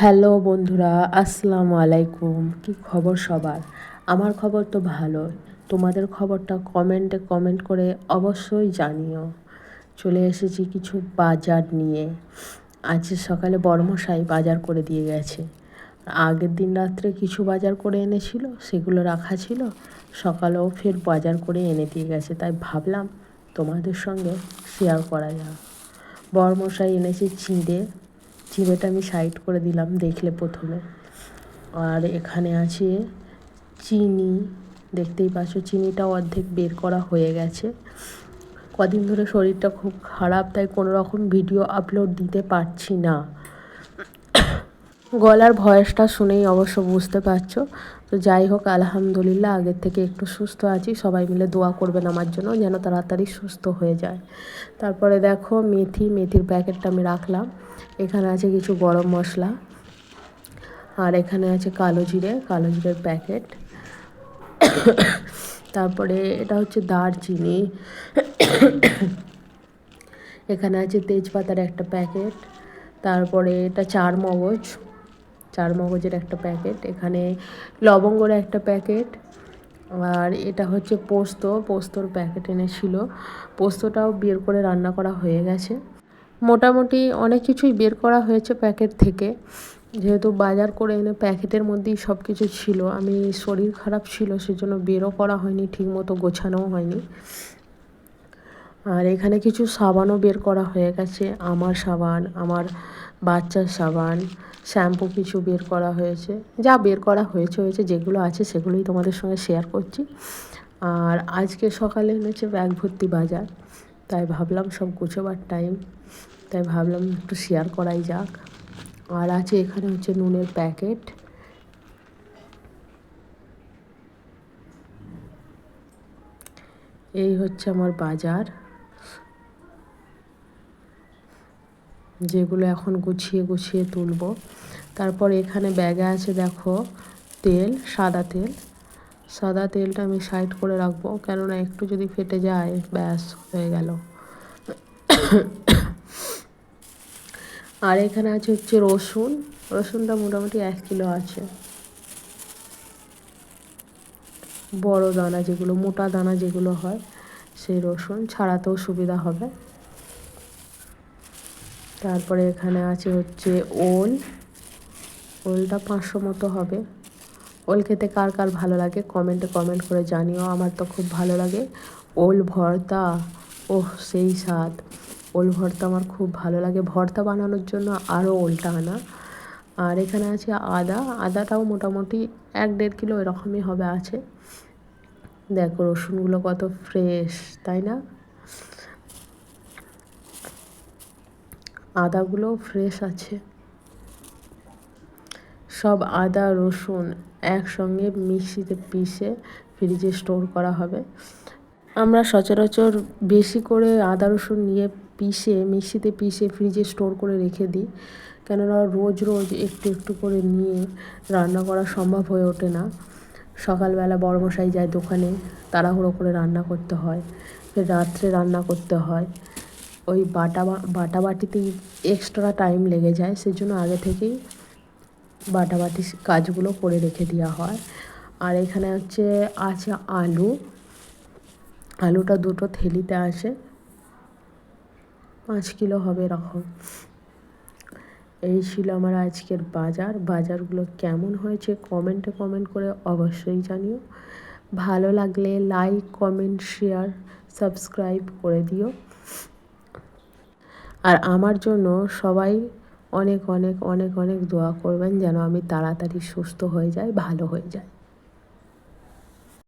Hello বন্ধুরা, আসসালামু আলাইকুম। কি খবর সবার? আমার খবর তো ভালোই। তোমাদের খবরটা কমেন্টে কমেন্ট করে অবশ্যই জানিও। চলে এসেছি কিছু বাজার নিয়ে। আজ সকালে বড়মশাই বাজার করে দিয়ে গেছে। আগের দিন রাত্রে কিছু বাজার করে এনেছিল, সেগুলো রাখা ছিল। সকালেও ফের বাজার করে এনে দিয়ে গেছে, তাই ভাবলাম তোমাদের সঙ্গে শেয়ার করা যাক। বড়মশাই এনেছে চিঁড়ে। চিঁড়েটা আমি সাইড করে দিলাম, দেখলে প্রথমে। আর এখানে আছে চিনি, দেখতেই পাচ্ছ চিনিটাও অর্ধেক বের করা হয়ে গেছে। কদিন ধরে শরীরটা খুব খারাপ, তাই কোনো রকম ভিডিও আপলোড দিতে পারছি না। গলার ভয়েসটা শুনেই অবশ্য বুঝতে পারছো। তো যাই হোক, আলহামদুলিল্লাহ আগের থেকে একটু সুস্থ আছি। সবাই মিলে দোয়া করবেন আমার জন্য, যেন তাড়াতাড়ি সুস্থ হয়ে যায়। তারপরে দেখো মেথির প্যাকেটটা আমি রাখলাম। এখানে আছে কিছু গরম মশলা, আর এখানে আছে কালো জিরের প্যাকেট। তারপরে এটা হচ্ছে দারচিনি। এখানে আছে তেজপাতার একটা প্যাকেট। তারপরে এটা চার মগজের একটা প্যাকেট। এখানে লবঙ্গর একটা প্যাকেট। আর এটা হচ্ছে পোস্তর প্যাকেট এনেছিল। পোস্তটাও বের করে রান্না করা হয়ে গেছে। মোটামুটি অনেক কিছুই বের করা হয়েছে প্যাকেট থেকে, যেহেতু বাজার করে এনে প্যাকেটের মধ্যেই সব কিছু ছিল। আমি শরীর খারাপ ছিল, সেজন্য বেরও করা হয়নি, ঠিকমতো গোছানোও হয়নি। আর এখানে কিছু সাবানও বের করা হয়ে গেছে। আমার সাবান, আমার বাচ্চার সাবান, শ্যাম্পু কিছু বের করা হয়েছে। যা বের করা হয়েছে, যেগুলো আছে সেগুলোই তোমাদের সঙ্গে শেয়ার করছি। আর আজকে সকালে এনেছে ব্যাগ ভর্তি বাজার, তাই ভাবলাম সব গুছোবার টাইম, তাই ভাবলাম একটু শেয়ার করাই যাক। আর আছে এখানে হচ্ছে নুনের প্যাকেট। এই হচ্ছে আমার বাজার, যেগুলো এখন গুছিয়ে গুছিয়ে তুলব। তারপর এখানে ব্যাগে আছে দেখো সাদা তেলটা আমি সাইড করে রাখবো, কেননা একটু যদি ফেটে যায় ব্যাস হয়ে গেল। আর এখানে আছে হচ্ছে রসুনটা মোটামুটি 1 কিলো আছে। বড় দানা যেগুলো, মোটা দানা যেগুলো হয়, সেই রসুন ছাড়াতেও সুবিধা হবে। তারপরে এখানে আছে হচ্ছে ওলটা 500 মতো হবে। ওল খেতে কার কার ভালো লাগে কমেন্ট করে জানিও। আমার তো খুব ভালো লাগে ওল ভর্তা। ওহ, সেই স্বাদ! ওল ভর্তা আমার খুব ভালো লাগে। ভর্তা বানানোর জন্য আরও ওলটা আনা। আর এখানে আছে আদাটাও মোটামুটি 1-1.5 কিলো এরকমই হবে আছে। দেখো রসুনগুলো কত ফ্রেশ, তাই না? আদাগুলোও ফ্রেশ আছে। সব আদা রসুন একসঙ্গে মিক্সিতে পিষে ফ্রিজে স্টোর করা হবে। আমরা সচরাচর বেশি করে আদা রসুন নিয়ে মিক্সিতে পিষে ফ্রিজে স্টোর করে রেখে দিই, কেননা রোজ একটু একটু করে নিয়ে রান্না করা সম্ভব হয়ে ওঠে না। সকালবেলা বড়মশাই যায় দোকানে, তাড়াহুড়ো করে রান্না করতে হয়, ফের রাত্রে রান্না করতে হয়। ওই বাটাবাটিতেই এক্সট্রা টাইম লেগে যায়, সেজন্য আগে থেকেই বাটাবাটি কাজগুলো করে রেখে দেওয়া হয়। আর এখানে আছে আলুটা 2টো থেলিতে আছে, 5 কিলো হবে এরকম। এই ছিল আমার আজকের বাজারগুলো কেমন হয়েছে কমেন্ট করে অবশ্যই জানিও। ভালো লাগলে লাইক কমেন্ট শেয়ার সাবস্ক্রাইব করে দিও। আর আমার জন্য সবাই অনেক অনেক অনেক অনেক দোয়া করবেন, যেন আমি তাড়াতাড়ি সুস্থ হয়ে যাই, ভালো হয়ে যাই।